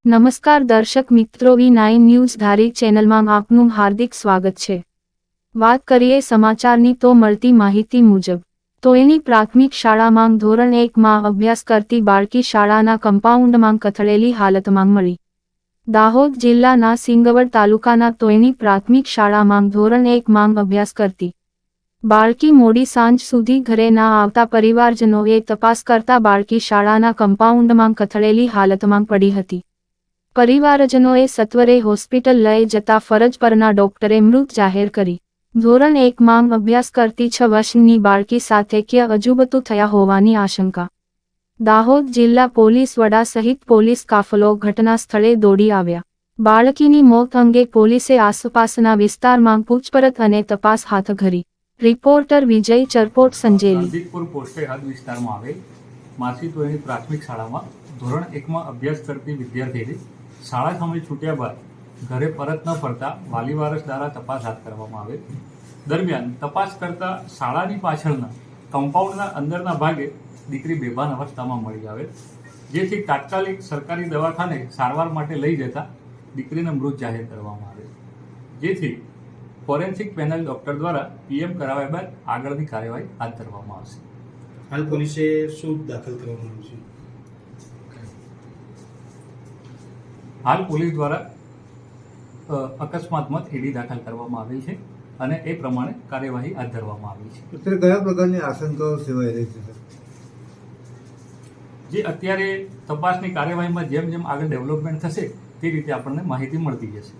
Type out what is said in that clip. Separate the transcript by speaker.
Speaker 1: નમસ્કાર દર્શક મિત્રો, V9 ન્યૂઝ ધારી ચેનલમાં આપનું હાર્દિક સ્વાગત છે। વાત કરીએ સમાચારની તો મળતી માહિતી મુજબ તોયની પ્રાથમિક શાળામાં ધોરણ 1માં અભ્યાસ કરતી બાળકી શાળાના કમ્પાઉન્ડમાં કથળેલી હાલતમાં મળી। દાહોદ જિલ્લાના સિંગવડ તાલુકાના તોયની પ્રાથમિક શાળામાં ધોરણ 1માં અભ્યાસ કરતી બાળકી મોડી સાંજ સુધી ઘરે ના આવતા પરિવારજનોએ તપાસ કરતા બાળકી શાળાના કમ્પાઉન્ડમાં કથળેલી હાલતમાં પડી હતી। પરિવારજનોએ સત્વરે હોસ્પિટલ લઈ જતા ફરજ પરના ડોક્ટરે મૃત જાહેર કરી। ધોરણ 1માં અભ્યાસ કરતી 6 વર્ષની બાળકી સાથે ક્ય અજુબતું થયા હોવાની આશંકા। દાહોદ જિલ્લા પોલીસ વડા સહિત પોલીસ કાફલો ઘટના સ્થળે દોડી આવ્યા। બાળકીની મોત અંગે પોલીસે આસપાસના વિસ્તારમાં પૂછપરછ અને તપાસ હાથ ધરી। રિપોર્ટર વિજય ચરપોટ સંજેલી।
Speaker 2: ગાંધીપુર પોસ્ટે હદ વિસ્તારમાં આવેલ માસી તોયની પ્રાથમિક શાળામાં ધોરણ 1માં અભ્યાસ કરતી વિદ્યાર્થીની શાળા સમય છૂટ્યા બાદ ઘરે પરત ન ફરતા વાલી વારસ દ્વારા તપાસ હાથ કરવામાં આવેલ। દરમિયાન તપાસ કરતા શાળાની પાછળના કમ્પાઉન્ડના અંદરના ભાગે દીકરી બેભાન અવસ્થામાં મળી આવેલ, જેથી તાત્કાલિક સરકારી દવાખાને સારવાર માટે લઈ જતા દીકરીને મૃત જાહેર કરવામાં આવેલ, જેથી ફોરેન્સિક પેનલ ડોક્ટર દ્વારા પીએમ કરાવ્યા બાદ આગળની કાર્યવાહી હાથ ધરવામાં આવશે।
Speaker 3: હાલ પોલીસે શું દાખલ કરવામાં આવશે?
Speaker 2: હાલ પોલીસ દ્વારા અકસ્માતમાં ઈડી દાખલ કરવામાં આવી છે અને એ પ્રમાણે કાર્યવાહી હાથ ધરવામાં આવી છે।
Speaker 4: અત્યારે કયા પ્રકારની આશંકાઓ સેવાઈ રહી છે?
Speaker 2: જે અત્યારે તપાસની કાર્યવાહીમાં જેમ જેમ આગળ ડેવલપમેન્ટ થશે તે રીતે આપણને માહિતી મળતી જશે।